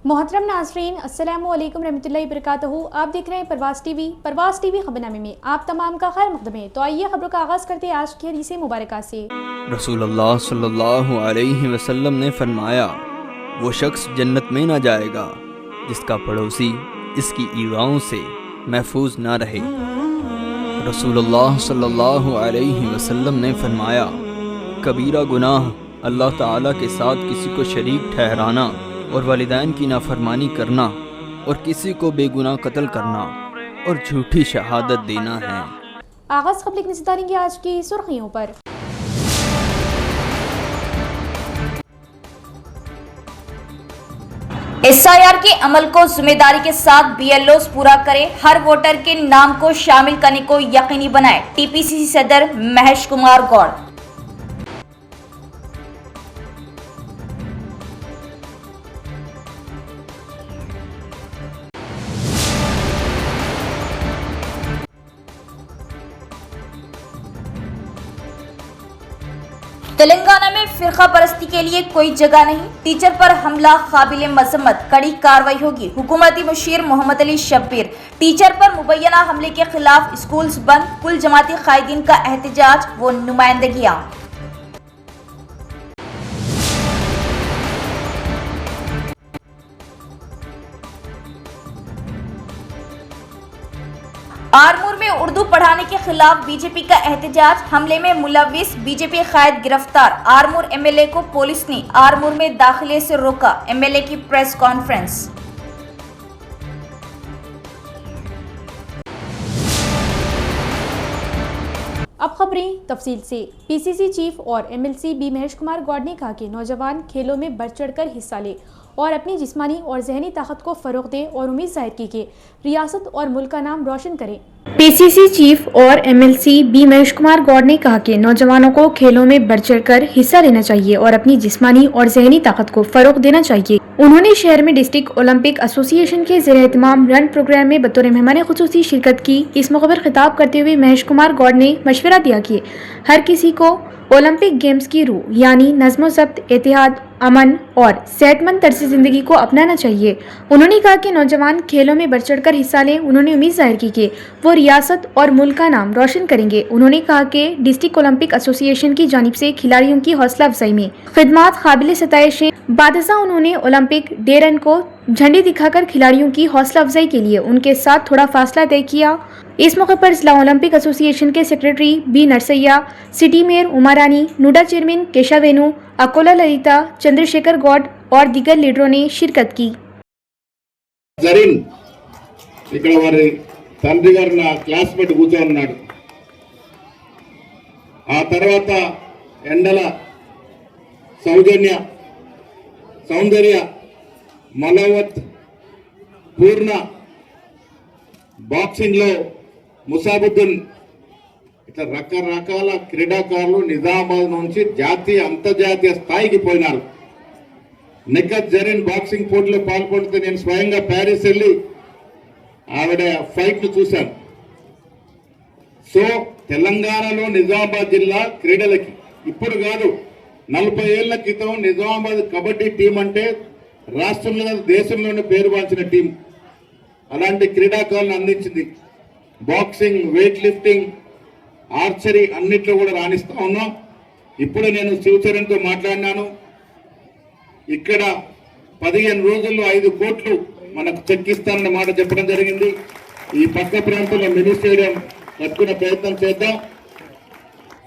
मोहतरम नाज़रीन, अस्सलामु अलैकुम रहमतुल्लाहि वबरकातुहू। आप देख रहे हैं परवाज़ टीवी खबरनामे में आप तमाम का खैर मक़दम है। तो आइए खबरों का आगाज़ करते हैं आज की हदीस मुबारका से। रसूलुल्लाह सल्लल्लाहु अलैहि वसल्लम ने फरमाया, वो शख्स जन्नत में ना जाएगा जिसका पड़ोसी इसकी ईगाओं से महफूज ना रहे। रसूलुल्लाह सल्लल्लाहु अलैहि वसल्लम ने फरमाया, कबीरा गुनाह अल्लाह ताला के साथ किसी को शरीक ठहराना और वालिदैन की नाफरमानी करना और किसी को बेगुनाह कत्ल करना और झूठी शहादत देना है। आगाज़ खबर लिखने से डालेंगे आज की सुर्खियों पर। SIR के अमल को जिम्मेदारी के साथ BLOs पूरा करें, हर वोटर के नाम को शामिल करने को यकीनी बनाएं। TPCC सदर महेश कुमार गौड़। तेलंगाना में फिरका परस्ती के लिए कोई जगह नहीं, टीचर पर हमला काबिल मजम्मत, कड़ी कार्रवाई होगी। हुकूमती मुशीर मोहम्मद अली शब्बीर। टीचर पर मुबैना हमले के खिलाफ स्कूल्स बंद, कुल जमाती कायदीन का एहतजाज व नुमाइंदगियां। आरमूर में उर्दू पढ़ाने के खिलाफ बीजेपी का एहतजाज, हमले में मुलविस बीजेपी कायद गिरफ्तार। आरमूर MLA को पुलिस ने आरमूर में दाखिले से रोका। MLA की प्रेस कॉन्फ्रेंस। अब खबरें तफसील से। PCC चीफ और MLC बी महेश कुमार गौड़ ने कहा कि नौजवान खेलों में बढ़ चढ़कर हिस्सा ले और अपनी जिस्मानी और जहनी ताकत को फ़रोग़ दे और उम्मीद जाहिर की कि रियासत और मुल्क का नाम रोशन करें। PCC चीफ और MLC बी महेश कुमार गौड़ ने कहा कि नौजवानों को खेलों में बढ़ चढ़कर हिस्सा लेना चाहिए और अपनी जिस्मानी और जहनी ताकत को फ़रोग़ देना चाहिए। उन्होंने शहर में डिस्ट्रिक्ट ओलंपिक एसोसिएशन के ज़ेर एहतमाम रन प्रोग्राम में बतौर मेहमान खुसूसी शिरकत की। इस मौके पर खिताब करते हुए महेश कुमार गौड़ ने मशवरा दिया कि हर किसी को ओलंपिक गेम्स की रूह यानी नज़्म व ज़ब्त, एतिहाद, अमन और सेहतमंद तर्ज ज़िंदगी को अपनाना चाहिए। उन्होंने कहा कि नौजवान खेलों में बढ़ चढ़कर हिस्सा लें। उन्होंने उम्मीद जाहिर की कि वो रियासत और मुल्क का नाम रोशन करेंगे। उन्होंने कहा कि डिस्ट्रिक्ट ओलंपिक एसोसिएशन की जानिब से खिलाड़ियों की हौसला अफजाई में खिदमात काबिल सताइश हैं। बादशाह उन्होंने ओलंपिक डे रन को झंडी दिखाकर खिलाड़ियों की हौसला अफजाई के लिए उनके साथ थोड़ा फासला तय किया। इस मौके पर जिला ओलंपिक एसोसिएशन के secretary B Narsaiah, city mayor Uma Rani, NUDA chairman Kesha Venu, Akola Lalitha, Chandrashekar Goud और दीगर लीडरों ने शिरकत की। ఇక్కడ వారి తండ్రి గారు నా క్లాస్మేట్ కూర్చోన్నాడు. ఆ తర్వాత ఎండల సౌందర్య మలవత్ పూర్ణ బాక్సింగ్ లో ముసాబుద్దీన్ ఇట్లా రకరకాల క్రీడాకారులు నిజామాబాద్ నుంచి జాతీయ అంతర్జాతీయ స్థాయికి పోయినారు. నిఖత్ జరీన్ బాక్సింగ్ పోటీలో పాల్గొంటే నేను స్వయంగా ప్యారిస్ వెళ్ళి ఆవిడ ఫైట్ ను చూశాను. సో తెలంగాణలో నిజామాబాద్ జిల్లా క్రీడలకి ఇప్పుడు కాదు 40 ఏళ్ల క్రితం నిజామాబాద్ కబడ్డీ టీం అంటే రాష్ట్రంలో దేశంలోనే పేరుగాంచిన టీం. అలాంటి క్రీడాకారులను అందించింది. బాక్సింగ్, వెయిట్ లిఫ్టింగ్, ఆర్చరీ అన్నిట్లో కూడా రాణిస్తా ఉన్నాం. ఇప్పుడు నేను శివచరణ్తో మాట్లాడినాను. ఇక్కడ 15 రోజుల్లో 5 కోట్లు మనకు చెక్కిస్తానన్న మాట చెప్పడం జరిగింది. ఈ పక్క ప్రాంతంలో మినీ స్టేడియం కట్టుకునే ప్రయత్నం చేద్దాం.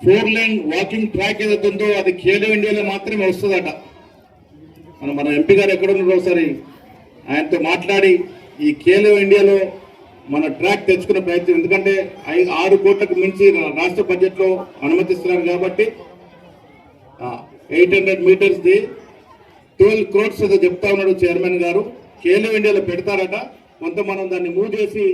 4 లేన్ వాకింగ్ ట్రాక్ ఏదైతే ఉందో అది ఖేలో ఇండియాలో మాత్రమే వస్తుందట. మన ఎంపీ గారు ఎక్కడున్నారో ఒకసారి ఆయనతో మాట్లాడి ఈ ఖేలో ఇండియాలో మన ట్రాక్ తెచ్చుకునే ప్రయత్నం, ఎందుకంటే 6 కోట్లకు మించి రాష్ట్ర బడ్జెట్లో అనుమతిస్తున్నారు కాబట్టి 800 మీటర్స్ ది 12 crores ఏదో చెప్తా ఉన్నాడు చైర్మన్ గారు. ఖేలో ఇండియాలో పెడతారట. కొంత మనం దాన్ని మూవ్ చేసి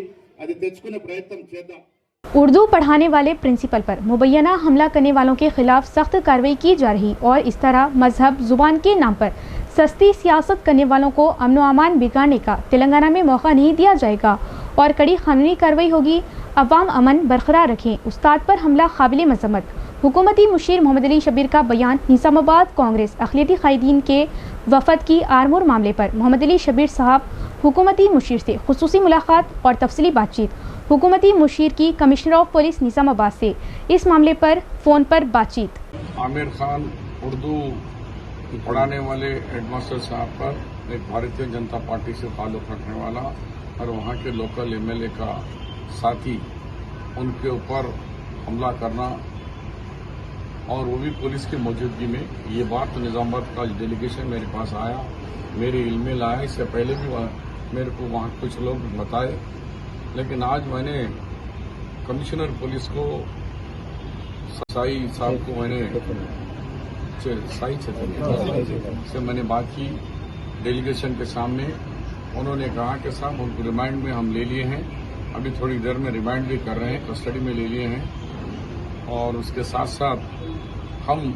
అది తెచ్చుకునే ప్రయత్నం చేద్దాం. उर्दू पढ़ाने वाले प्रिंसिपल पर मुबैना हमला करने वालों के खिलाफ सख्त कार्रवाई की जा रही और इस तरह मजहब जुबान के नाम पर सस्ती सियासत करने वालों को अमन व अमान बिगाड़ने का तेलंगाना में मौका नहीं दिया जाएगा और कड़ी कानूनी कार्रवाई होगी। अवाम अमन बरकरार रखें। उस्ताद पर हमला काबिल मजम्मत। حکومتی مشیر محمد علی شبیر کا بیان۔ نظام آباد کانگریس اقلیتی قائدین کے وفد کی آرمور معاملے پر محمد علی شبیر صاحب حکومتی مشیر سے خصوصی ملاقات اور تفصیلی بات چیت۔ حکومتی مشیر کی کمشنر آف پولیس نظام آباد سے اس معاملے پر فون پر بات چیت۔ عامر خان اردو پڑھانے والے ہیڈ ماسٹر صاحب پر ایک بھارتیہ جنتا پارٹی سے تعلق رکھنے والا اور وہاں کے لوکل ایم ایل اے کا ساتھی، ان کے اوپر حملہ کرنا اور وہ بھی پولیس کی موجودگی میں، یہ بات نظام آباد کا ڈیلیگیشن میرے پاس آیا، میرے علم میں لایا۔ اس سے پہلے بھی میرے کو وہاں کچھ لوگ بتائے، لیکن آج میں نے کمشنر پولیس کو سائی صاحب کو میں نے سائی سے میں نے بات کی ڈیلیگیشن کے سامنے۔ انہوں نے کہا کہ صاحب ان کو ریمانڈ میں ہم لے لیے ہیں، ابھی تھوڑی دیر میں ریمانڈ بھی کر رہے ہیں، کسٹڈی میں لے لیے ہیں، اور اس کے ساتھ ساتھ ہم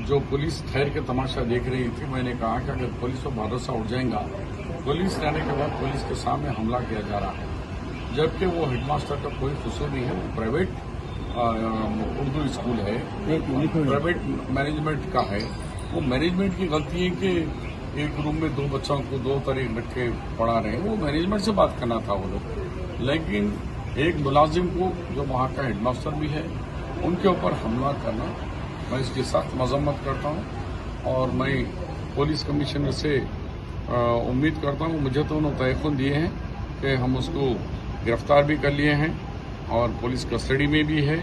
جو پولیس ٹھہر کے تماشا دیکھ رہی تھی، میں نے کہا کہ اگر پولیس کو بھروسہ اٹھ جائے گا، پولیس رہنے کے بعد پولیس کے سامنے حملہ کیا جا رہا ہے، جبکہ وہ ہیڈ ماسٹر کا کوئی قصور نہیں ہے، وہ پرائیویٹ اردو اسکول ہے، پرائیویٹ مینجمنٹ کا ہے۔ وہ مینجمنٹ کی غلطی ہے کہ ایک روم میں 2 بچوں کو 2 طریق رکھ کے پڑھا رہے ہیں، وہ مینجمنٹ سے بات کرنا تھا وہ لوگ، لیکن ایک ملازم کو جو وہاں کا ہیڈ ماسٹر بھی ہے، ان کے اوپر حملہ کرنا، میں اس کی سخت مذمت کرتا ہوں، اور میں پولیس کمشنر سے امید کرتا ہوں، مجھے تو انہوں نے تیقن دیے ہیں کہ ہم اس کو گرفتار بھی کر لیے ہیں اور پولیس کسٹڈی میں بھی ہے،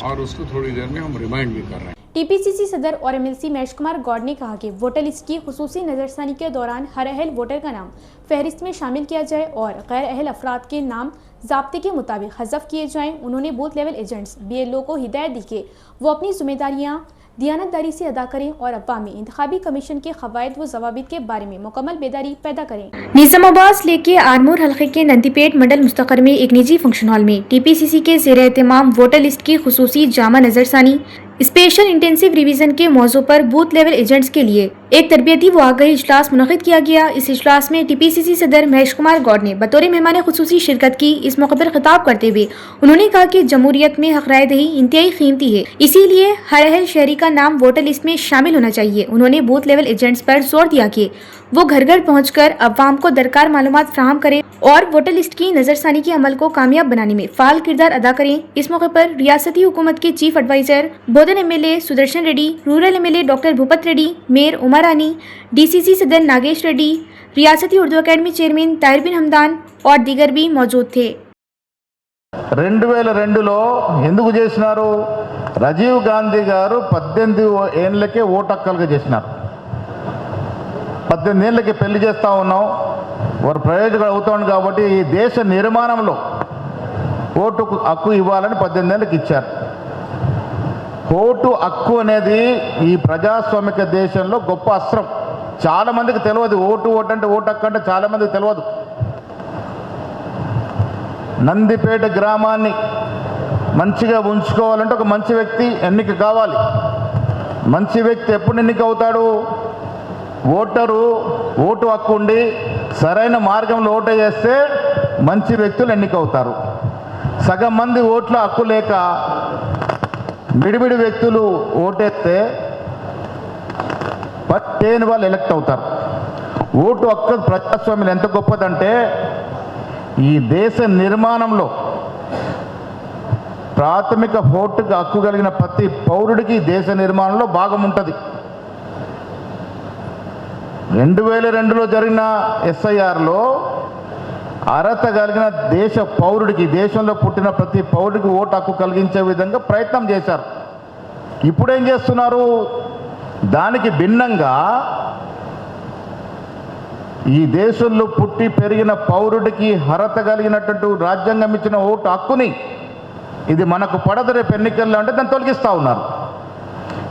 اور اس کو تھوڑی دیر میں ہم ریمائنڈ بھی کر رہے ہیں۔ ٹی پی سی سی صدر اور M L C Mahesh Kumar Goud نے کہا کہ ووٹر لسٹ کی خصوصی نظرثانی کے دوران ہر اہل ووٹر کا نام فہرست میں شامل کیا جائے اور غیر اہل افراد کے نام ضابطے کے مطابق حذف کیے جائیں۔ انہوں نے بوتھ لیول ایجنٹس BLO کو ہدایت دی کہ وہ اپنی ذمہ داریاں دیانتداری سے ادا کریں اور عوامی انتخابی کمیشن کے قواعد و ضوابط کے بارے میں مکمل بیداری پیدا کریں۔ نظام آباد ضلع کے آرمور حلقے کے نندی پیٹ منڈل مستقر میں ایک نجی فنکشن ہال میں TPCC کے زیر اہتمام ووٹر لسٹ کی خصوصی جامع نظرثانی اسپیشل انٹینسیو ریویژن کے موضوع پر بوتھ لیول ایجنٹس کے لیے ایک تربیتی و آگاہی اجلاس منعقد کیا گیا۔ اس اجلاس میں TPCC صدر مہیش کمار گوڈ نے بطور مہمان خصوصی شرکت کی۔ اس موقع پر خطاب کرتے ہوئے انہوں نے کہا کہ جمہوریت میں حق رائے دہی انتہائی قیمتی ہے، اسی لیے ہر اہل شہری کا نام ووٹر لسٹ میں شامل ہونا چاہیے۔ انہوں نے بوتھ لیول ایجنٹس پر زور دیا کہ وہ گھر گھر پہنچ کر عوام کو درکار معلومات فراہم کریں اور ووٹر لسٹ کی نظرثانی کے عمل کو کامیاب بنانے میں فعال کردار ادا کریں۔ اس موقع پر ریاستی حکومت کے chief adviser Bodhan MLA Sudarshan Reddy, rural MLA doctor Bhupathi Reddy, mayor Uma Rani, DCC صدر ناگیش ریڈی، ریاستی اردو اکیڈمی چیئرمین طاہر بن حمدان اور دیگر بھی موجود تھے۔ 2002లో ఎందుకు చేసినారు? రాజీవ్ గాంధీ గారు 18 ఏళ్ళకే ఓటు హక్కులుగా చేసినారు। 18 ఏళ్ళకి పెళ్లి చేస్తూ ఉన్నాం, వారు ప్రయోజకులు అవుతాం కాబట్టి ఈ దేశ నిర్మాణంలో ఓటు హక్కు ఇవ్వాలని 18 ఏళ్ళకి ఇచ్చారు। ఓటు హక్కు అనేది ఈ ప్రజాస్వామిక దేశంలో గొప్ప అస్త్రం। చాలా మందికి తెలియదు ఓటు అంటే ఓటు హక్కు అంటే చాలా మందికి తెలియదు। నందిపేట గ్రామాన్ని మంచిగా ఉంచుకోవాలంటే ఒక మంచి వ్యక్తి ఎన్నిక కావాలి। మంచి వ్యక్తి ఎప్పుడు ఎన్నిక అవుతాడు? ఓటరు ఓటు హక్కు ఉండి సరైన మార్గంలో ఓటు చేస్తే మంచి వ్యక్తులు ఎన్నికవుతారు। సగం మంది ఓట్ల హక్కు లేక మిడిమిడి వ్యక్తులు ఓటేస్తే పట్టేని వాళ్ళు ఎలక్ట్ అవుతారు। ఓటు హక్కు ప్రజాస్వామ్యం ఎంత గొప్పదంటే ఈ దేశ నిర్మాణంలో ప్రాథమిక ఓటుకు హక్కు కలిగిన ప్రతి పౌరుడికి దేశ నిర్మాణంలో భాగం ఉంటుంది। 2002లో జరిగిన SIRలో అర్హత కలిగిన దేశ పౌరుడికి, దేశంలో పుట్టిన ప్రతి పౌరుడికి ఓటు హక్కు కలిగించే విధంగా ప్రయత్నం చేశారు। ఇప్పుడేం చేస్తున్నారు? దానికి భిన్నంగా ఈ దేశంలో పుట్టి పెరిగిన పౌరుడికి అర్హత కలిగినట్టు రాజ్యాంగం ఇచ్చిన ఓటు హక్కుని ఇది మనకు పడదు రేపు ఎన్నికల్లో అంటే దాన్ని తొలగిస్తూ ఉన్నారు।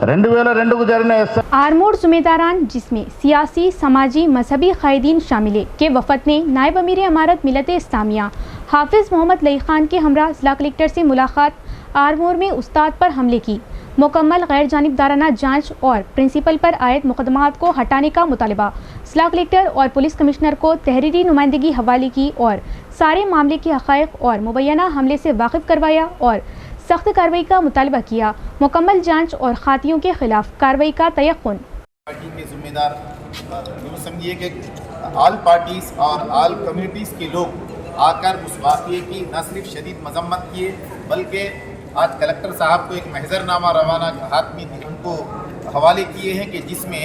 2002 జరిగిన आरमोर जुम्मेदारान जिसमें सियासी, समाजी, मजहबी कायदीन शामिल है के वफद ने नायब अमीर अमारत मिलत इस्लामिया हाफिज मोहम्मद लई खान के हमरा जिला कलेक्टर से मुलाकात, आरमोर में उस्ताद पर हमले की मुकम्मल गैर जानिबदाराना जांच और प्रिंसिपल पर आयद मुकदमात को हटाने का मुतालबा, जिला कलेक्टर और पुलिस कमिश्नर को तहरीरी नुमाइंदगी हवाले की और सारे मामले के हक़ाइक़ और मुबैना हमले से वाकिफ़ करवाया और सख्त कार्रवाई का मुतालबा किया। मुकम्मल जांच और खातियों के खिलाफ कार्रवाई का तयक्कुन। पार्टी के जिम्मेदार यूँ समझिए कि ऑल पार्टीज़ और ऑल कम्युनिटीज़ के लोग आकर उस वाक़ये की न सिर्फ शदीद मजम्मत किए बल्कि आज कलेक्टर साहब को एक महजरनामा रवाना हाथ में उनको हवाले किए हैं कि जिसमें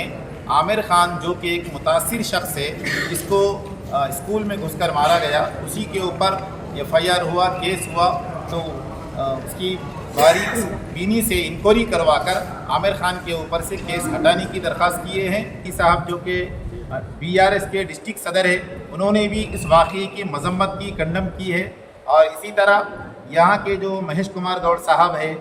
आमिर खान जो कि एक मुतासिर शख्स है जिसको स्कूल में घुसकर मारा गया, उसी के ऊपर FIR हुआ, केस हुआ, तो उसकी बारीक बीनी से इंक्वायरी करवाकर आमिर खान के ऊपर से केस हटाने की दरख्वास्त किए हैं। कि साहब जो कि BRS के डिस्ट्रिक्ट सदर है, उन्होंने भी इस वाक़ये की मजम्मत की, कंडम की है। और इसी तरह यहाँ के जो महेश कुमार गौड़ साहब है,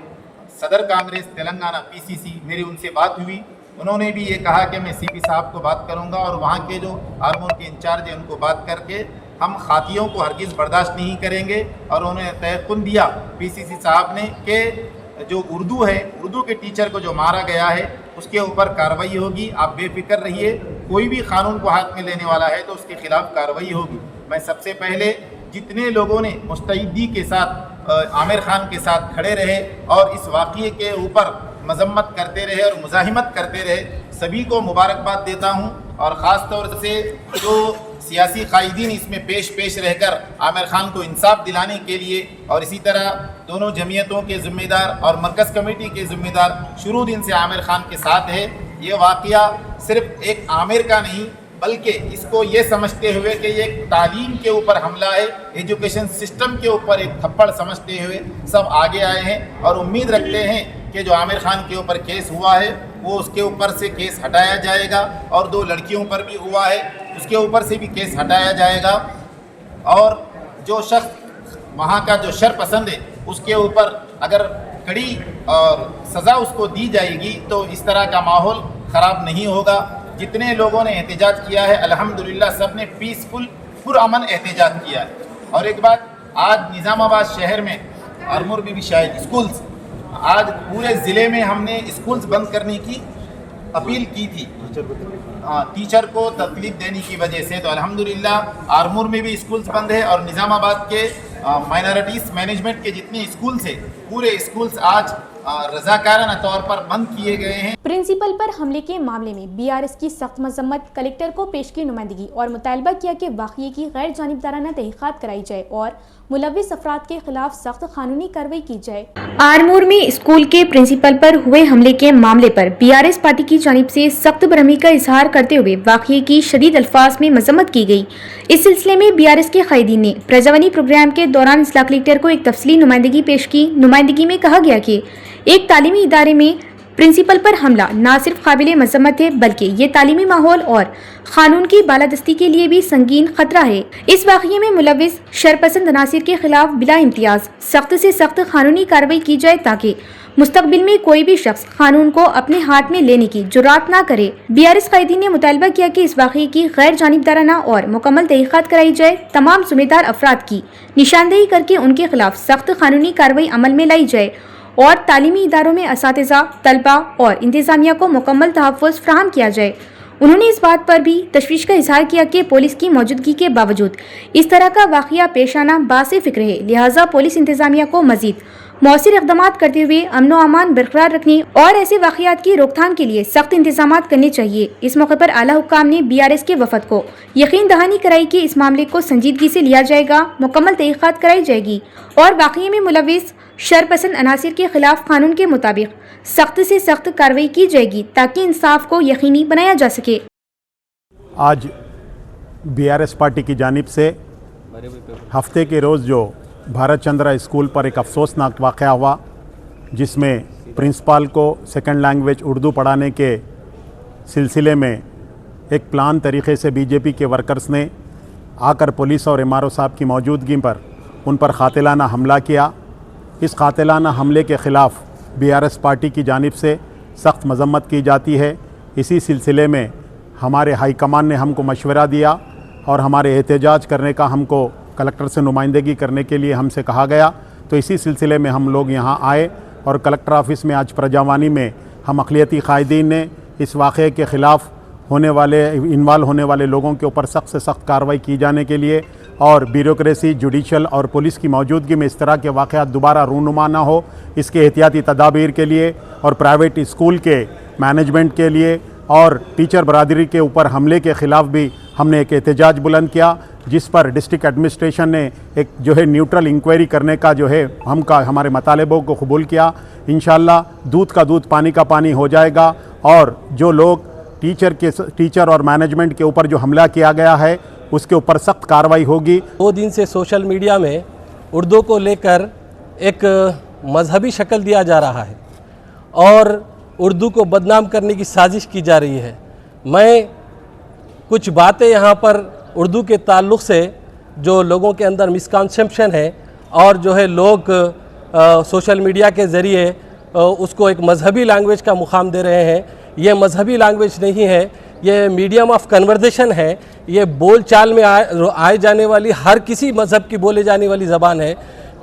सदर कांग्रेस तेलंगाना PCC, मेरी उनसे बात हुई, उन्होंने भी ये कहा कि मैं CP साहब को बात करूँगा और वहाँ के जो आर्मोर के इंचार्ज हैं उनको बात करके हम खातियों को हरगिज़ बर्दाश्त नहीं करेंगे। और उन्होंने तयक़ुन दिया PCC साहब ने कि जो उर्दू है, उर्दू के टीचर को जो मारा गया है उसके ऊपर कार्रवाई होगी, आप बेफिक्र रहिए। कोई भी कानून को हाथ में लेने वाला है तो उसके खिलाफ कार्रवाई होगी। मैं सबसे पहले जितने लोगों ने मुस्तैदी के साथ आमिर खान के साथ खड़े रहे और इस वाक़ये के ऊपर मजम्मत करते रहे और मुज़ाहिमत करते रहे, सभी को मुबारकबाद देता हूँ। और ख़ास तौर से जो सियासी कायदीन इसमें पेश रहकर आमिर खान को इंसाफ दिलाने के लिए, और इसी तरह दोनों जमीयतों के ज़िम्मेदार और मरकज़ कमेटी के ज़िम्मेदार शुरू दिन से आमिर खान के साथ है। ये वाक़या सिर्फ एक आमिर का नहीं बल्कि इसको ये समझते हुए कि ये तालीम के ऊपर हमला है, एजुकेशन सिस्टम के ऊपर एक थप्पड़ समझते हुए सब आगे आए हैं और उम्मीद रखते हैं कि जो आमिर खान के ऊपर केस हुआ है वो उसके ऊपर से केस हटाया जाएगा, और 2 लड़कियों पर भी हुआ है उसके ऊपर से भी केस हटाया जाएगा। और जो शख्स वहाँ का जो शरपसंद है उसके ऊपर अगर कड़ी और सज़ा उसको दी जाएगी तो इस तरह का माहौल ख़राब नहीं होगा। जितने लोगों ने एहतजाज किया है अल्हम्दुलिल्लाह सब ने पीसफुल पुरअमन एहतजाज किया है। और एक बात, आज निज़ामाबाद शहर में आर्मूर में भी शायद स्कूल्स, आज पूरे ज़िले में हमने स्कूल्स बंद करने की अपील की थी टीचर को तकलीफ देने की वजह से। तो अल्हम्दुलिल्लाह आर्मूर में भी स्कूल्स बंद है और निज़ामाबाद के माइनॉरिटीज़ मैनेजमेंट के जितने स्कूल्स हैं पूरे स्कूल्स आज रज़ाकाराना तौर पर बंद किए गए हैं। प्रिंसिपल पर हमले के मामले में BRS की सख्त मजम्मत, कलेक्टर को पेश की नुमाइंदगी और मुतालबा किया कि वाक़ये की गैर जानिबदाराना तहक़ीक़ात कराई जाए और मुलव्विस अफराद के खिलाफ सख्त कानूनी कार्रवाई की जाए। आरमूर में स्कूल के प्रिंसिपल पर हुए हमले के मामले पर BRS पार्टी की जानिब से सख्त बरहमी का इजहार करते हुए वाक़ये की शदीद अल्फाज में मजम्मत की गई। इस सिलसिले में BRS के क़ायदीन ने प्रजावानी प्रोग्राम के दौरान जिला कलेक्टर को एक तफसीली नुमाइंदगी पेश की। नुमाइंदगी में कहा गया कि एक तालीमी इदारे में प्रिंसिपल पर हमला न सिर्फ काबिल मजम्मत है बल्कि ये तालीमी माहौल और कानून की बालादस्ती के लिए भी संगीन खतरा है। इस वाक़ये में मुलव्विस शरपसंद अनासिर के खिलाफ बिला इम्तियाज सख्त से सख्त कानूनी कार्रवाई की जाए ताकि मुस्तकबिल में कोई भी शख्स कानून को अपने हाथ में लेने की जुर्रात न करे। BRS कायदीन ने मुतालबा किया कि इस वाक़ये की गैर जानिबदाराना और मुकम्मल तहक़ीक़ात कराई जाए, तमाम ज़िम्मेदार अफराद की निशानदेही करके उनके खिलाफ सख्त कानूनी कार्रवाई अमल में लाई जाए और तालीमी इदारों में असातिज़ा, तलबा और इंतज़ामिया को मुकम्मल तहफ़्फ़ुज़ फ़राहम किया जाए। उन्होंने इस बात पर भी तशवीश का इजहार किया कि पुलिस की मौजूदगी के बावजूद इस तरह का वाक़या पेश आना बासे फ़िक्र है, लिहाजा पुलिस इंतज़ामिया को मज़ीद मौसर इक़दामात करते हुए अमन व अमान बरकरार रखने और ऐसे वाक़यात की रोकथाम के लिए सख्त इंतज़ामात करने चाहिए। इस मौके पर आला हुक्काम ने BRS के वफ़द को यकीन दहानी कराई कि इस मामले को संजीदगी से लिया जाएगा, मुकम्मल तहक़ीक़ात कराई जाएगी और वाक़ये में मुलव्विस शरपसंद अनासिर के खिलाफ कानून के मुताबिक सख्त से सख्त कार्रवाई की जाएगी ताकि इंसाफ को यकीनी बनाया जा सके। आज BRS पार्टी की जानिब से हफ्ते के रोज़ जो भारत चंद्रा स्कूल पर एक अफसोसनाक वाक़या हुआ जिसमें प्रिंसिपल को सेकंड लैंग्वेज उर्दू पढ़ाने के सिलसिले में एक प्लान तरीक़े से BJP के वर्कर्स ने आकर पुलिस और MRO साहब की मौजूदगी पर उन पर क़ातिलाना हमला किया। इस क़ातिलाना हमले के ख़िलाफ़ BRS पार्टी की जानिब से सख्त मजम्मत की जाती है। इसी सिलसिले में हमारे हाई कमान ने हमको मशवरा दिया और हमारे एहतजाज करने का हमको कलेक्टर से नुमाइंदगी करने के लिए हमसे कहा गया। तो इसी सिलसिले में हम लोग यहाँ आए और कलेक्टर ऑफिस में आज प्रजावानी में हम अक़लियती क़ायदीन ने इस वाक़े के ख़िलाफ़ इन्वॉल्व होने वाले लोगों के ऊपर सख्त से सख्त कार्रवाई की जाने के लिए اور بیوروکریسی جوڈیشل اور پولیس کی موجودگی میں اس طرح کے واقعات دوبارہ رونما نہ ہو، اس کے احتیاطی تدابیر کے لیے اور پرائیویٹ اسکول کے مینجمنٹ کے لیے اور ٹیچر برادری کے اوپر حملے کے خلاف بھی ہم نے ایک احتجاج بلند کیا، جس پر ڈسٹرکٹ ایڈمنسٹریشن نے ایک جو ہے نیوٹرل انکوائری کرنے کا جو ہے ہمارے مطالبوں کو قبول کیا۔ انشاءاللہ دودھ کا دودھ پانی کا پانی ہو جائے گا، اور جو لوگ ٹیچر اور مینجمنٹ کے اوپر جو حملہ کیا گیا ہے اس کے اوپر سخت کارروائی ہوگی۔ 2 دن سے سوشل میڈیا میں اردو کو لے کر ایک مذہبی شکل دیا جا رہا ہے اور اردو کو بدنام کرنے کی سازش کی جا رہی ہے۔ میں کچھ باتیں یہاں پر اردو کے تعلق سے جو لوگوں کے اندر مسکنسیپشن ہے اور جو ہے لوگ سوشل میڈیا کے ذریعے اس کو ایک مذہبی لینگویج کا مقام دے رہے ہیں، یہ مذہبی لینگویج نہیں ہے، یہ میڈیم آف کنورزیشن ہے، یہ بول چال میں آئے جانے والی ہر کسی مذہب کی بولے جانے والی زبان ہے،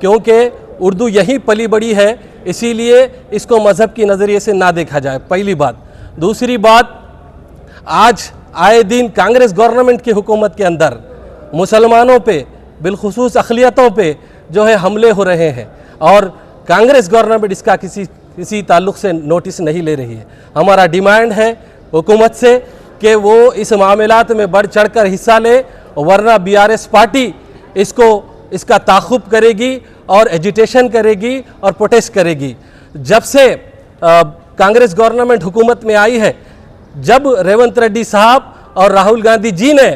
کیونکہ اردو یہیں پلی بڑی ہے، اسی لیے اس کو مذہب کی نظریے سے نہ دیکھا جائے، پہلی بات۔ دوسری بات، آج آئے دن کانگریس گورنمنٹ کی حکومت کے اندر مسلمانوں پہ بالخصوص اقلیتوں پہ جو ہے حملے ہو رہے ہیں، اور کانگریس گورنمنٹ اس کا کسی تعلق سے نوٹس نہیں لے رہی ہے۔ ہمارا ڈیمانڈ ہے حکومت سے کہ وہ اس معاملات میں بڑھ چڑھ کر حصہ لے، ورنہ BRS پارٹی اس کا تعاقب کرے گی اور ایجیٹیشن کرے گی اور پروٹیسٹ کرے گی۔ جب سے کانگریس گورنمنٹ حکومت میں آئی ہے، جب ریونت ریڈی صاحب اور راہل گاندھی جی نے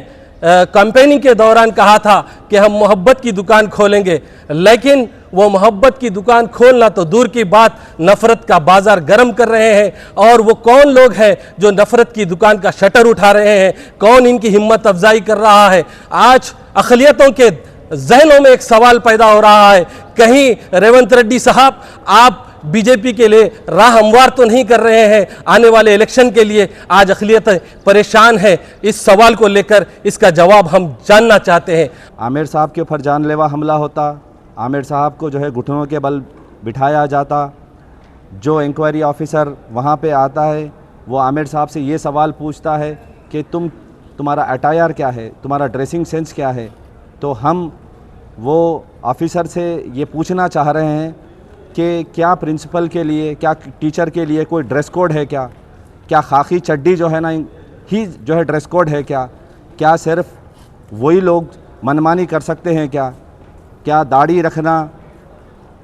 کمپیننگ کے دوران کہا تھا کہ ہم محبت کی دکان کھولیں گے، لیکن وہ محبت کی دکان کھولنا تو دور کی بات، نفرت کا بازار گرم کر رہے ہیں۔ اور وہ کون لوگ ہیں جو نفرت کی دکان کا شٹر اٹھا رہے ہیں؟ کون ان کی ہمت افزائی کر رہا ہے؟ آج اقلیتوں کے ذہنوں میں ایک سوال پیدا ہو رہا ہے، کہیں ریونت ریڈی صاحب آپ BJP کے لیے راہ ہموار تو نہیں کر رہے ہیں آنے والے الیکشن کے لیے؟ آج اقلیتیں پریشان ہیں، اس سوال کو لے کر اس کا جواب ہم جاننا چاہتے ہیں۔ عامر صاحب کے اوپر جان لیوا حملہ ہوتا، عامر صاحب کو جو ہے گھٹنوں کے بل بٹھایا جاتا، جو انکوائری آفیسر وہاں پہ آتا ہے وہ عامر صاحب سے یہ سوال پوچھتا ہے کہ تمہارا اٹائر کیا ہے، تمہارا ڈریسنگ سینس کیا ہے؟ تو ہم وہ آفیسر سے یہ پوچھنا چاہ رہے ہیں کہ کیا پرنسپل کے لیے، کیا ٹیچر کے لیے کوئی ڈریس کوڈ ہے کیا خاکی چڈی جو ہے نا ہی جو ہے ڈریس کوڈ ہے کیا صرف وہی لوگ منمانی کر سکتے ہیں کیا داڑھی رکھنا،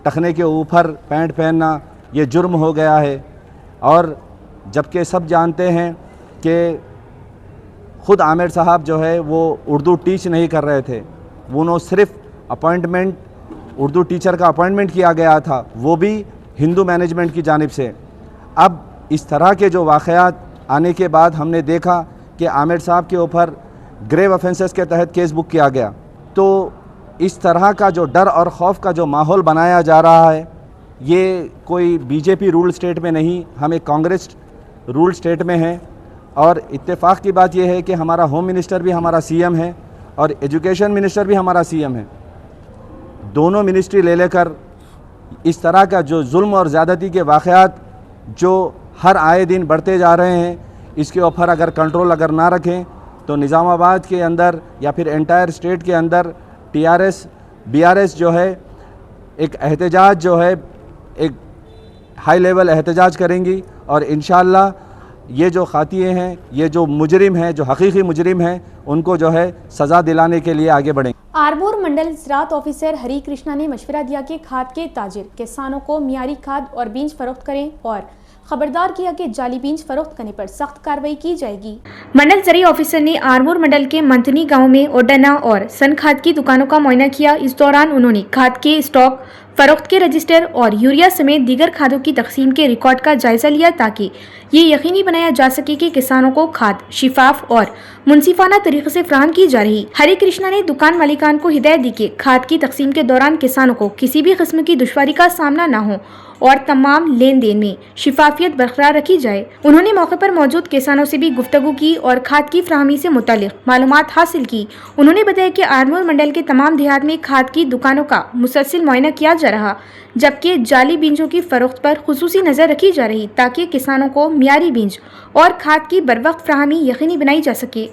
ٹخنے کے اوپر پینٹ پہننا یہ جرم ہو گیا ہے؟ اور جبکہ سب جانتے ہیں کہ خود عامر صاحب جو ہے وہ اردو ٹیچ نہیں کر رہے تھے، انہوں صرف اپوائنٹمنٹ اردو ٹیچر کا اپوائنٹمنٹ کیا گیا تھا، وہ بھی ہندو مینجمنٹ کی جانب سے۔ اب اس طرح کے جو واقعات آنے کے بعد ہم نے دیکھا کہ عامر صاحب کے اوپر گریو آفینسز کے تحت کیس بک کیا گیا، تو اس طرح کا جو ڈر اور خوف کا جو ماحول بنایا جا رہا ہے، یہ کوئی BJP رول سٹیٹ میں نہیں، ہم ایک کانگریس رول سٹیٹ میں ہیں۔ اور اتفاق کی بات یہ ہے کہ ہمارا ہوم منسٹر بھی ہمارا CM ہے اور ایجوکیشن منسٹر بھی ہمارا CM ہے، دونوں منسٹری لے کر اس طرح کا جو ظلم اور زیادتی کے واقعات جو ہر آئے دن بڑھتے جا رہے ہیں، اس کے اوپر اگر کنٹرول نہ رکھیں تو نظام آباد کے اندر یا پھر انٹائر اسٹیٹ کے اندر TRS BRS جو ہے ایک احتجاج جو ہے ایک ہائی لیول احتجاج کریں گی، اور انشاءاللہ یہ جو خاطئیں ہیں، یہ جو مجرم ہیں، جو حقیقی مجرم ہیں، ان کو جو ہے سزا دلانے کے لیے آگے بڑھیں گے۔ آرمور منڈل زراعت آفیسر ہری کرشنا نے مشورہ دیا کہ کھاد کے تاجر کسانوں کو معیاری کھاد اور بیج فروخت کریں اور خبردار کیا کہ جعلی بیج فروخت کرنے پر سخت کارروائی کی جائے گی۔ منڈل زرعی آفیسر نے آرمور منڈل کے منتنی گاؤں میں اوڈنا اور سن کھاد کی دکانوں کا معائنہ کیا۔ اس دوران انہوں نے کھاد کے اسٹاک، فروخت کے رجسٹر اور یوریا سمیت دیگر کھادوں کی تقسیم کے ریکارڈ کا جائزہ لیا تاکہ یہ یقینی بنایا جا سکے کہ کسانوں کو کھاد شفاف اور منصفانہ طریقے سے فراہم کی جا رہی۔ ہری کرشنا نے دکان مالکان کو ہدایت دی کہ کھاد کی تقسیم کے دوران کسانوں کو کسی بھی قسم کی دشواری کا سامنا نہ ہو اور تمام لین دین میں شفافیت برقرار رکھی جائے۔ انہوں نے موقع پر موجود کسانوں سے بھی گفتگو کی اور کھاد کی فراہمی سے متعلق معلومات حاصل کی۔ انہوں نے بتایا کہ آرمور منڈل کے تمام دیہات میں کھاد کی دکانوں کا مسلسل معائنہ کیا جا رہا، جبکہ جعلی بیجوں کی فروخت پر خصوصی نظر رکھی جا رہی تاکہ کسانوں کو معیاری بیج اور کھاد کی بروقت فراہمی یقینی بنائی جا سکے۔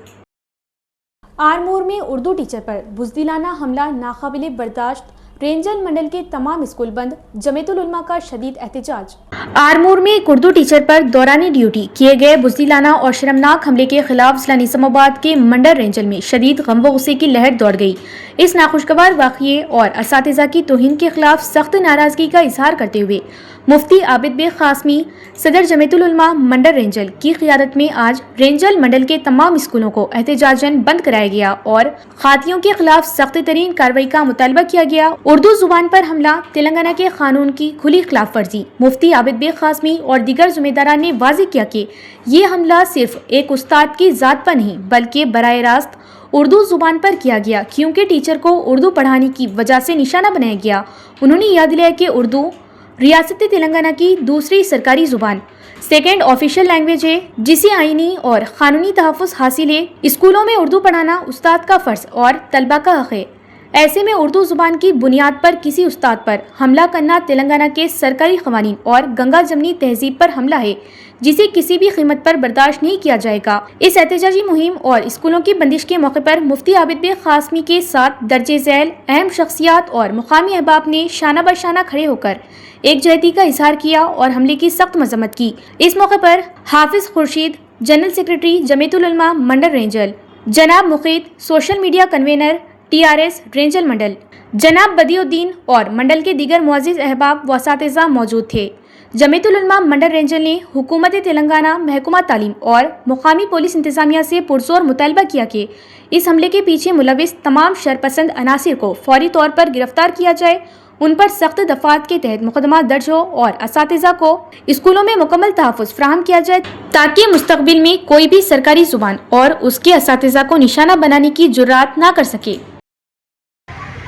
आरमोर में उर्दू टीचर पर बुज़दिलाना हमला नाकाबिले बर्दाश्त, रेंजल मंडल के तमाम स्कूल बंद, जमीयतुल उलमा का शदीद एहतजाज। आरमोर में एक उर्दू टीचर पर दौरान ड्यूटी किए गए बुज़दिलाना और शर्मनाक हमले के खिलाफ जिला निजामाबाद के मंडल रेंजल में शदीद गम व गुस्से की लहर दौड़ गई। इस नाखुशगवार वाक़ये और असातिज़ा की तौहीन के खिलाफ सख्त नाराज़गी का इजहार करते हुए मुफ्ती आबिद बेग कासमी, सदर जमीयतुल उलमा मंडल रेंजल की क़ियादत में आज रेंजल मंडल के तमाम स्कूलों को एहतजाजन बंद कराया गया और खातियों के खिलाफ सख्त तरीन कार्रवाई का मुतालबा किया गया। उर्दू जुबान पर हमला तेलंगाना के कानून की खुली खिलाफ वर्जी। मुफ्ती आबिद बेग कासमी और दीगर ज़िम्मेदारान ने वाज़ेह किया कि ये हमला सिर्फ एक उस्ताद की ज़ात पर नहीं बल्कि बराह रास्त उर्दू जुबान पर किया गया, क्योंकि टीचर को उर्दू पढ़ाने की वजह से निशाना बनाया गया। उन्होंने याद दिलाया कि उर्दू रियासत तेलंगाना की दूसरी सरकारी जुबान, सेकेंड ऑफिशियल लैंग्वेज है, जिसे आईनी और कानूनी तहफ़्फ़ुज़ हासिल है। स्कूलों में उर्दू पढ़ाना उस्ताद का फ़र्ज और तलबा का हक़ है। ऐसे में उर्दू जुबान की बुनियाद पर किसी उस्ताद पर हमला करना तेलंगाना के सरकारी क़वानीन और गंगा जमनी तहजीब पर हमला है, जिसे किसी भी कीमत पर बर्दाश्त नहीं किया जाएगा। इस एहतजाजी मुहिम और स्कूलों की बंदिश के मौके पर मुफ्ती आबिद बेग कासमी के साथ दर्जे झैल अहम शख्सियात और मुकामी अहबाब ने शाना बशाना खड़े होकर एकजहती का इजहार किया और हमले की सख्त मजम्मत की। इस मौके पर हाफिज खुर्शीद, जनरल सेक्रेटरी जमीयतुल उलमा मंडल रेंजल, जनाब Muqeed, social media convener TRS रेंजल मंडल, जनाब बदियुद्दीन और मंडल के दीगर मुअज़्ज़िज़ अहबाब व असातिज़ा मौजूद थे। जमीयतुल उलमा मंडल रेंजल ने हुकूमत तेलंगाना, महकमा तालीम और मुकामी पुलिस इंतज़ामिया से पुरज़ोर मुतालबा किया कि इस हमले के पीछे मुलविस तमाम शरपसंद अनासिर को फौरी तौर पर गिरफ्तार किया जाए, उन पर सख्त दफ़ात के तहत मुकदमा दर्ज हो और असातिज़ा को स्कूलों में मुकम्मल तहफ़्फ़ुज़ फ़राहम किया जाए, ताकि मुस्तक़बिल में कोई भी सरकारी ज़ुबान और उसके असातिज़ा को निशाना बनाने की जुर्रात ना कर सके।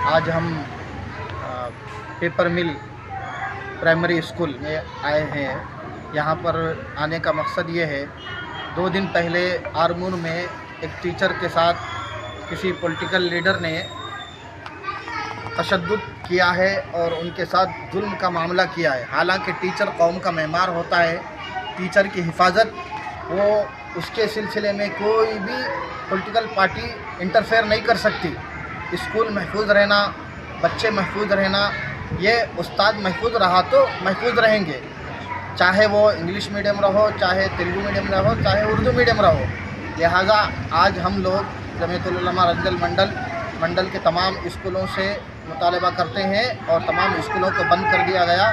आज हम पेपर मिल प्राइमरी स्कूल में आए हैं। यहाँ पर आने का मकसद ये है, 2 दिन पहले आरमूर में एक टीचर के साथ किसी पॉलिटिकल लीडर ने तशद्दुद किया है और उनके साथ जुल्म का मामला किया है। हालांकि टीचर कौम का मेहमान होता है, टीचर की हिफाजत वो उसके सिलसिले में कोई भी पॉलिटिकल पार्टी इंटरफेयर नहीं कर सकती। स्कूल महफूज रहना, बच्चे महफूज रहना, ये उस्ताद महफूज रहा तो महफूज रहेंगे, चाहे वो इंग्लिश मीडियम रहो, चाहे तेलुगु मीडियम रहो, चाहे उर्दू मीडियम रहो। लिहाजा आज हम लोग जमीयतुल उलमा रंजल मंडल के तमाम स्कूलों से मुतालबा करते हैं और तमाम स्कूलों को बंद कर दिया गया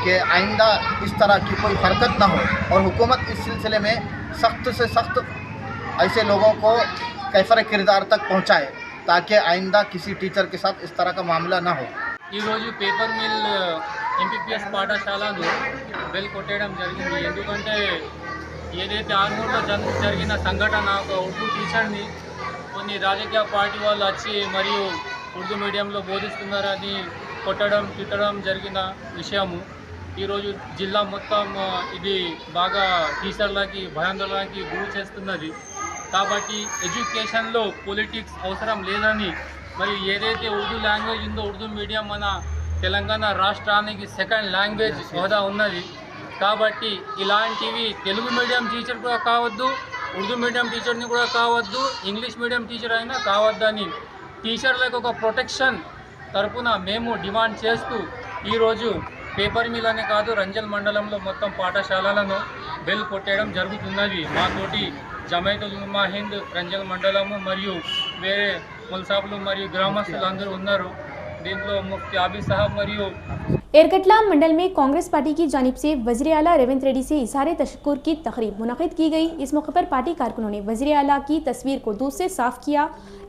कि आइंदा इस तरह की कोई हरकत ना हो और हुकूमत इस सिलसिले में सख्त से सख्त ऐसे लोगों को कैफर किरदार तक पहुँचाए, ताकि आइंदा किसी टीचर के साथ इस तरह का मामला ना हो। ఈరోజు పేపర్ మిల్ MPPS పాఠశాలను బెల్ కొట్టడం జరిగింది. ఎందుకంటే ఏదైతే ఆర్మూర్లో జరిగిన సంఘటన, ఒక ఉర్దూ టీచర్ని కొన్ని రాజకీయ పార్టీ వాళ్ళు వచ్చి మరియు ఉర్దూ మీడియంలో బోధిస్తున్నారని కొట్టడం, తిట్టడం జరిగిన విషయము ఈరోజు జిల్లా మొత్తం ఇది బాగా టీచర్లకి భయాందోళనకి గురి చేస్తున్నది. కాబట్టి ఎడ్యుకేషన్లో పొలిటిక్స్ అవసరం లేదని, మరి ఏదైతే ఉర్దూ లాంగ్వేజ్ ఉందో, ఉర్దూ మీడియం మన తెలంగాణ రాష్ట్రానికి సెకండ్ లాంగ్వేజ్ హోదా ఉన్నది. కాబట్టి ఇలాంటివి తెలుగు మీడియం టీచర్ కూడా కావద్దు, ఉర్దూ మీడియం టీచర్ని కూడా కావద్దు, ఇంగ్లీష్ మీడియం టీచర్ అయినా కావద్దని టీచర్లకు ఒక ప్రొటెక్షన్ తరపున మేము డిమాండ్ చేస్తూ ఈరోజు పేపర్ మిల్ అనే కాదు, రంజల్ మండలంలో మొత్తం పాఠశాలలను బెల్ కొట్టేయడం జరుగుతున్నది. మాతోటి జమైతుల్ ఉలమా హింద్ రంజల్ మండలము మరియు వేరే ముల్సాబులు మరియు గ్రామస్తులు అందరూ ఉన్నారు. దీంట్లో ముఫ్తీ ఆబిద్ సాహబ్ మరియు एरकटला मंडल में कांग्रेस पार्टी की जानिब से वज़ीर आला रेवंत रेड्डी से इज़हार तशक्कुर की तकरीब मुनक़िद की गई। इस मौके पर पार्टी कारकुनों ने वज़ीर आला की तस्वीर को दूध से साफ किया।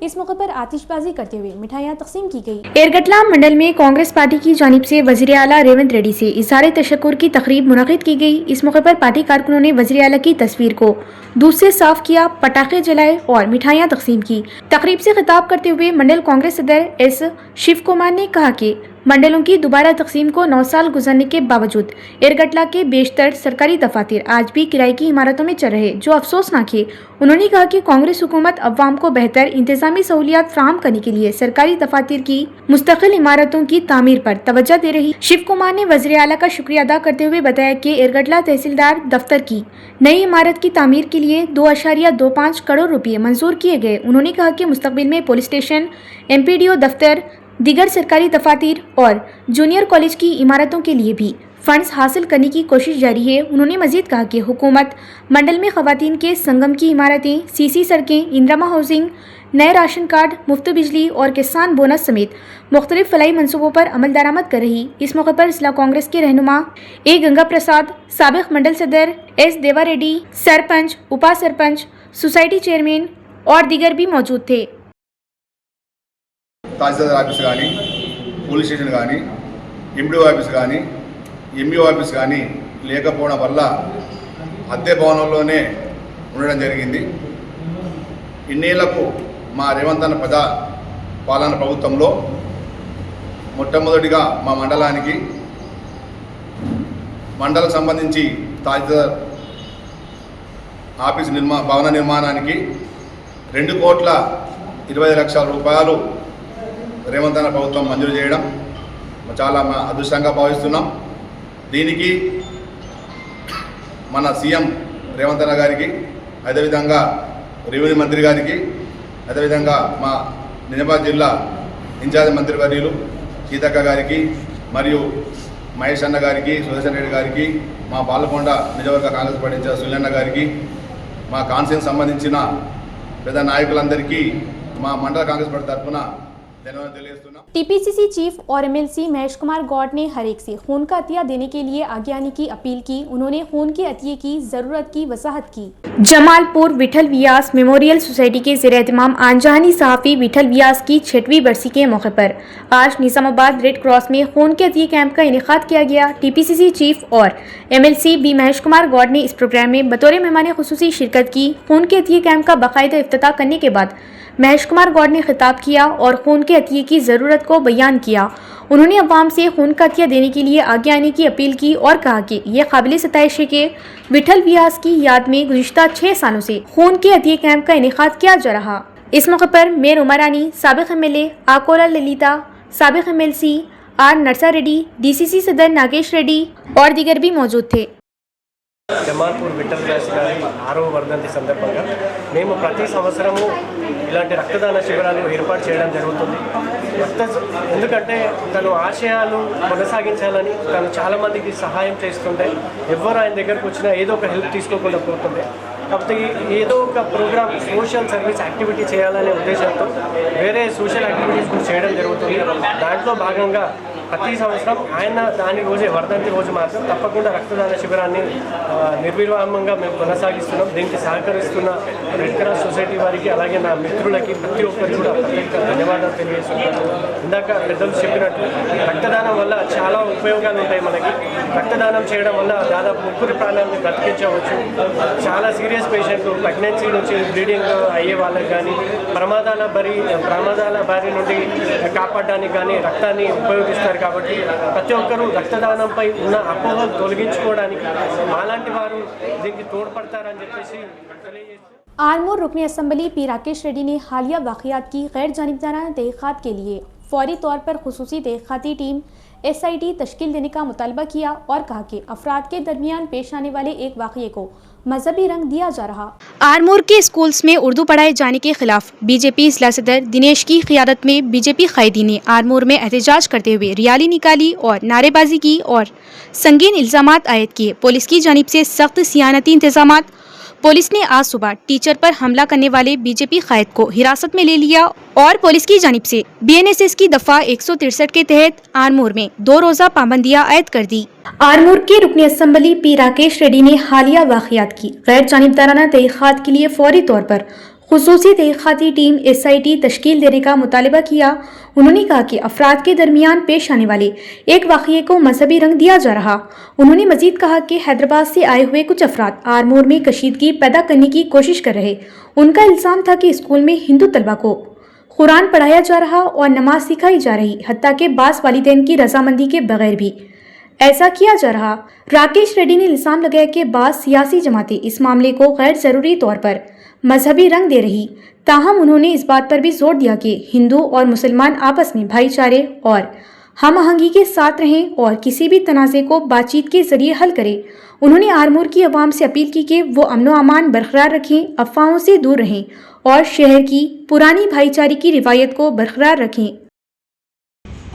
इस मौके पर आतिशबाजी करते हुए मिठाइयाँ तकसीम की गई। एरकटला मंडल में कांग्रेस पार्टी की जानिब से वज़ीर आला रेवंत रेड्डी से इज़हार तशक्कुर की तकरीब मुनक़िद की गई। इस मौके पर पार्टी कारकुनों ने वज़ीर आला की तस्वीर को दूध से साफ किया, पटाखे जलाए और मिठाइयाँ तकसीम की। तकरीब से खिताब करते हुए मंडल कांग्रेस सदर S शिव कुमार ने कहा कि मंडलों की दोबारा तकसीम को 9 साल गुजरने के बावजूद एरगटला के बेशतर सरकारी दफातर आज भी किराए की इमारतों में चल रहे, जो अफसोसनाक है। उन्होंने कहा कि कांग्रेस हुकूमत अवाम को बेहतर इंतजामी सहूलियात फराहम करने के लिए सरकारी दफातर की मुस्तकिल इमारतों की तामीर पर तवज्जो दे रही। शिव कुमार ने वज़ीर आला का शुक्रिया अदा करते हुए बताया कि एरगटला तहसीलदार दफ्तर की नई इमारत की तामीर के लिए 2.25 करोड़ रुपये मंजूर किए गए। उन्होंने कहा कि मुस्तकबिल में पुलिस स्टेशन, MPDO दफ्तर, दीगर सरकारी दफातर और जूनियर कॉलेज की इमारतों के लिए भी फंड्स हासिल करने की कोशिश जारी है। उन्होंने मजीद कहा कि हुकूमत मंडल में खवातीन के संगम की इमारतें, CC सड़कें, इंदिरा हाउसिंग, नए राशन कार्ड, मुफ्त बिजली और किसान बोनस समेत मुख्तलिफ फलाई मनसूबों पर अमल दरामद कर रही। इस मौके पर जिला कांग्रेस के रहनुमा A गंगा प्रसाद, साबिक मंडल सदर S देवा रेड्डी, सरपंच, उपा सरपंच, सोसाइटी चेयरमैन और दीगर भी मौजूद थे। తహసీల్దార్ ఆఫీస్ కానీ, పోలీస్ స్టేషన్ కానీ, MDO ఆఫీస్ కానీ, MBO ఆఫీస్ కానీ లేకపోవడం వల్ల అద్దె భవనంలోనే ఉండడం జరిగింది. ఇన్నేళ్లకు మా రేవంత్ అన్న ప్రజా పాలన ప్రభుత్వంలో మొట్టమొదటిగా మా మండలానికి మండలం సంబంధించి తహసీల్దార్ ఆఫీస్ భవన నిర్మాణానికి 2,20,00,000 రూపాయలు రేవంత్ అన్న ప్రభుత్వం మంజూరు చేయడం చాలా అదృష్టంగా భావిస్తున్నాం. దీనికి మన సీఎం రేవంత్ అన్న గారికి, అదేవిధంగా రెవెన్యూ మంత్రి గారికి, అదేవిధంగా మా నిజామాబాద్ జిల్లా ఇన్ఛార్జ్ మంత్రి వర్యులు సీతక్క గారికి, మరియు మహేష్ అన్న గారికి, సుదర్శన్ రెడ్డి గారికి, మా పాలకొండ నియోజకవర్గ కాంగ్రెస్ పార్టీ ఇన్ఛార్జ్ సునీల్ గారికి, మా కాన్స్టిట్యూన్సీ సంబంధించిన పెద్ద నాయకులందరికీ మా మండల కాంగ్రెస్ పార్టీ తరఫున TPCC चीफ और MLC महेश कुमार गौड़ ने हर एक से खून का अतिया देने के लिए आगे आने की अपील की। उन्होंने खून के अतिये की जरूरत की वजाहत की। जमालपुर विठल व्यास मेमोरियल सोसाइटी के ज़ेर-ए-एहतमाम आनजहानी सहाफ़ी विठल व्यास की 6वीं बरसी के मौके पर आज निज़ामाबाद रेड क्रॉस में खून के अतिये कैंप का इनेकाद किया गया। TPCC चीफ और MLC B महेश कुमार गौड़ ने इस प्रोग्राम में बतौर मेहमान खुसूसी शिरकत की। खून के अतिये कैंप का बाकायदा इफ्तिताह करने के बाद महेश कुमार गौड़ ने खिताब किया और खून के अतिये की ज़रूरत को बयान किया। उन्होंने अवाम से खून का अतिया देने के लिए आगे आने की अपील की और कहा कि यह काबिल सताइश है कि विठल व्यास की याद में गुज़िश्ता 6 सालों से खून के अतिये कैंप का इनेकाद किया जा रहा। इस मौके पर मेयर उमरानी, साबिक MLA आकोला ललिता, साबिक MLC R Narsa Reddy, DCC सदर नागेश रेड्डी और दीगर भी मौजूद थे। జమాల్పూర్ విఠల్ వ్యాస్ గారి 6వ వర్ధంతి సందర్భంగా మేము ప్రతి సంవత్సరము ఇలాంటి రక్తదాన శిబిరాలు ఏర్పాటు చేయడం జరుగుతుంది. ఎందుకంటే తను ఆశయాలు కొనసాగించాలని తను చాలామందికి సహాయం చేస్తుంటే ఎవరు ఆయన దగ్గరకు వచ్చినా ఏదో ఒక హెల్ప్ తీసుకోకుండా పోతుండే. కాకపోతే ఏదో ఒక ప్రోగ్రామ్ సోషల్ సర్వీస్ యాక్టివిటీ చేయాలనే ఉద్దేశంతో వేరే సోషల్ యాక్టివిటీస్ కూడా చేయడం జరుగుతుంది. దాంట్లో భాగంగా ప్రతి సంవత్సరం ఆయన దాని రోజే వర్ధంతి రోజు మాత్రం తప్పకుండా రక్తదాన శిబిరాన్ని నిర్విరామంగా మేము కొనసాగిస్తున్నాం. దీనికి సహకరిస్తున్న రెడ్ క్రాస్ సొసైటీ వారికి, అలాగే నా మిత్రులకి ప్రతి ఒక్కరికి కూడా ప్రత్యేక ధన్యవాదాలు తెలియజేస్తున్నాను. ఇందాక పెద్దలు చెప్పినట్టు రక్తదానం వల్ల చాలా ఉపయోగాలు ఉంటాయి. మనకి రక్తదానం చేయడం వల్ల దాదాపు 3 ప్రాణాలను బ్రతికించవచ్చు. చాలా సీరియస్ పేషెంట్లు, ప్రెగ్నెన్సీ నుంచి బ్లీడింగ్ అయ్యే వాళ్ళకి కానీ, ప్రమాదాల బారి నుండి కాపాడడానికి కానీ రక్తాన్ని ఉపయోగిస్తారు. కాబట్టి ప్రతి ఒక్కరూ రక్తదానంపై ఉన్న అపోహలు తొలగించుకోవడానికి మాలాంటి వారు దీనికి తోడ్పడతారని చెప్పేసి తెలియజేస్తారు. आरमूर रुकन असम्बली P राकेश रेड्डी ने हालिया वाक़यात की गैर जानिबदाराना तहक़ीक़ात के लिए फौरी तौर पर खुसूसी तहक़ीक़ाती टीम SIT तश्कील देने का मुतालबा किया और कहा कि अफराद के दरमियान पेश आने वाले एक वाक़ये को मजहबी रंग दिया जा रहा। आरमूर के स्कूल्स में उर्दू पढ़ाए जाने के खिलाफ BJP जिला सदर दिनेश की क़ियादत में BJP क़ायदीन ने आरमूर में एहतजाज करते हुए रैली निकाली और नारेबाजी की और संगीन इल्ज़ामात आयद किए। पुलिस की जानिब से सख्त सियानती इंतज़ामात। पुलिस ने आज सुबह टीचर पर हमला करने वाले BJP कायद को हिरासत में ले लिया और पुलिस की जानिब से BNSS की दफ़ा 163 के तहत आरमूर में 2 रोज़ा पाबंदियां आयद कर दी। आरमूर के रुकन असम्बली P राकेश रेड्डी ने हालिया वाक़यात की गैर जानिबदाराना तहक़ीक़ात के लिए फौरी तौर पर खुसूसी तहक़ीक़ाती टीम SIT तश्कील देने का मुतालबा किया। उन्होंने कहा कि अफराद के दरमियान पेश आने वाले एक वाक़ये को मजहबी रंग दिया जा रहा। उन्होंने मजीद कहा कि हैदराबाद से आए हुए कुछ अफराद आरमूर में कशीदगी पैदा करने की कोशिश कर रहे। उनका इल्ज़ाम था कि स्कूल में हिंदू तलबा को कुरान पढ़ाया जा रहा और नमाज सिखाई जा रही, हत्ता के बास वालिदैन की रजामंदी के बगैर भी ऐसा किया जा रहा। राकेश रेड्डी ने इल्जाम लगाया कि बास सियासी जमातें इस मामले को गैर ज़रूरी तौर पर मजहबी रंग दे रही। ताहम उन्होंने इस बात पर भी जोर दिया कि हिंदू और मुसलमान आपस में भाईचारे और हम आहंगी के साथ रहें और किसी भी तनाज़े को बातचीत के जरिए हल करें। उन्होंने आरमूर की आवाम से अपील की कि वो अमन व अमान बरकरार रखें, अफवाहों से दूर रहें और शहर की पुरानी भाईचारे की रिवायत को बरकरार रखें।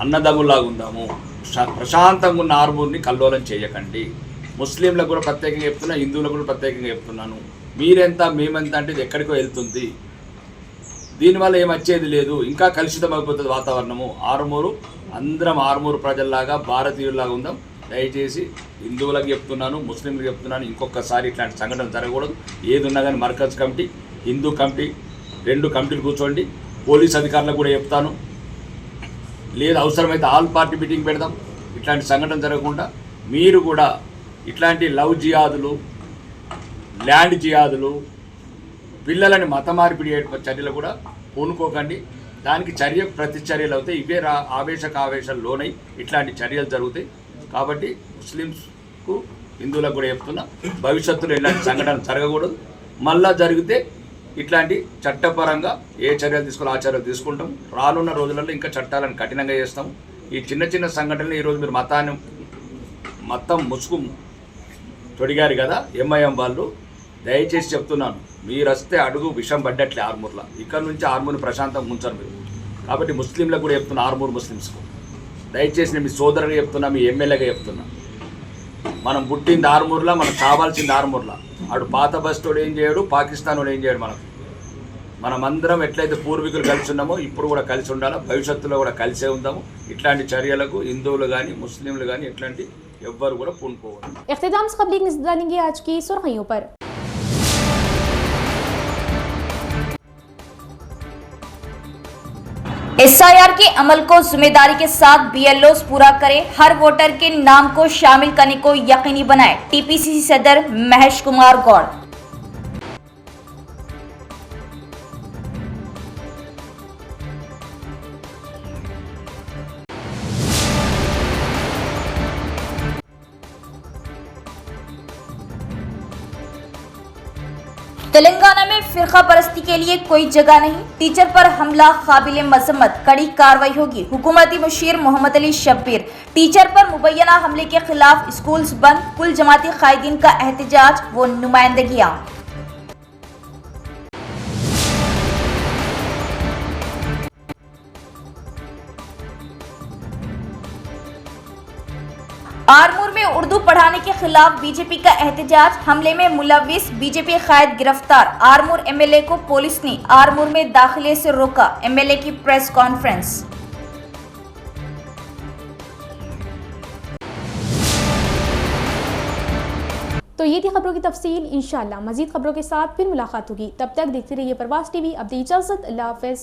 అన్నదమ్ములాగుందాము, ప్రశాంతంగా ఉన్న ఆర్మూర్ని కల్లోలం చేయకండి. ముస్లింలకు కూడా ప్రత్యేకంగా చెప్తున్నా, హిందువులకు కూడా ప్రత్యేకంగా చెప్తున్నాను. మీరెంత మేమెంత అంటే ఇది ఎక్కడికో వెళ్తుంది. దీనివల్ల ఏం వచ్చేది లేదు, ఇంకా కలుషితం అయిపోతుంది వాతావరణము. ఆర్మూరు అందరం ఆర్మూరు ప్రజల్లాగా భారతీయుల్లాగా ఉందాం. దయచేసి హిందువులకు చెప్తున్నాను, ముస్లింలకు చెప్తున్నాను, ఇంకొకసారి ఇట్లాంటి సంఘటన జరగకూడదు. ఏది ఉన్నా కానీ మర్కజ్ కమిటీ, హిందూ కమిటీ, రెండు కమిటీలు కూర్చోండి. పోలీస్ అధికారులకు కూడా చెప్తాను, లేదు అవసరమైతే ఆల్ పార్టీ మీటింగ్ పెడదాం. ఇట్లాంటి సంఘటన జరగకుండా మీరు కూడా ఇట్లాంటి లవ్ జియాదులు, ల్యాండ్ జియాదులు, పిల్లలని మత మార్పిడి చర్యలు కూడా పూనుకోకండి. దానికి చర్యకు ప్రతి చర్యలు అవుతాయి. ఇవే ఆవేశాలు లోనై ఇట్లాంటి చర్యలు జరుగుతాయి. కాబట్టి ముస్లిమ్స్కు, హిందువులకు కూడా చెప్తున్నా, భవిష్యత్తులో ఇలాంటి సంఘటన జరగకూడదు. మళ్ళా జరిగితే ఇట్లాంటి చట్టపరంగా ఏ చర్యలు తీసుకోవాలో ఆ చర్యలు తీసుకుంటాం. రానున్న రోజులలో ఇంకా చట్టాలను కఠినంగా చేస్తాం. ఈ చిన్న చిన్న సంఘటనలు ఈరోజు మీరు మొత్తం ముసుగు తొడిగారు కదా ఎంఐఎం వాళ్ళు. దయచేసి చెప్తున్నాను, మీరు వస్తే అడుగు విషం పడ్డట్లే ఆర్మూర్లో. ఇక్కడ నుంచి ఆర్మూర్ని ప్రశాంతంగా ఉంచారు మీరు. కాబట్టి ముస్లింలకు కూడా చెప్తున్నా, ఆర్మూర్ ముస్లిమ్స్కు దయచేసి నేను మీ సోదరుగా చెప్తున్నా, మీ ఎమ్మెల్యేగా చెప్తున్నా. మనం పుట్టింది ఆర్మూర్లో, మనం చావాల్సింది ఆర్మూర్లో. అటు పాత బస్తోడు ఏం చేయడు, పాకిస్తాన్ వాడు ఏం చేయడు. మనమందరం ఎట్లయితే పూర్వీకులు కలిసి ఉన్నామో ఇప్పుడు కూడా కలిసి ఉండాలి. భవిష్యత్తులో కూడా కలిసే ఉందాము. ఇట్లాంటి చర్యలకు హిందువులు కానీ ముస్లింలు కానీ ఎట్లాంటి ఎవ్వరు కూడా పూనుకోవాలి. इख्तिताम से क़बल एक नज़र डालेंगे आज की सुर्खियों पर। SIR के अमल को जिम्मेदारी के साथ BLOs पूरा करें, हर वोटर के नाम को शामिल करने को यकीनी बनाएं। TPCC सदर महेश कुमार गौड़। तेलंगाना में फिरका परस्ती के लिए कोई जगह नहीं, टीचर पर हमला काबिले मजम्मत, कड़ी कार्रवाई होगी। हुकूमती मुशीर मोहम्मद अली शब्बीर। टीचर पर मुबैना हमले के खिलाफ स्कूल्स बंद, कुल जमाती कायदीन का एहतजाज व नुमाइंदगियां। आरमूर में उर्दू पढ़ाने के खिलाफ बीजेपी का एहतजाज, हमले में मुलविस बीजेपी कायद गिरफ्तार। आरमूर एमएलए को पुलिस ने आरमूर में दाखिले से रोका। एमएलए की प्रेस कॉन्फ्रेंस। तो ये थी खबरों की तफसील। इंशाअल्लाह मजीद खबरों के साथ फिर मुलाकात होगी। तब तक देखते रहिए प्रवास टीवी। अब दी इजाजत, अल्लाह हाफिज।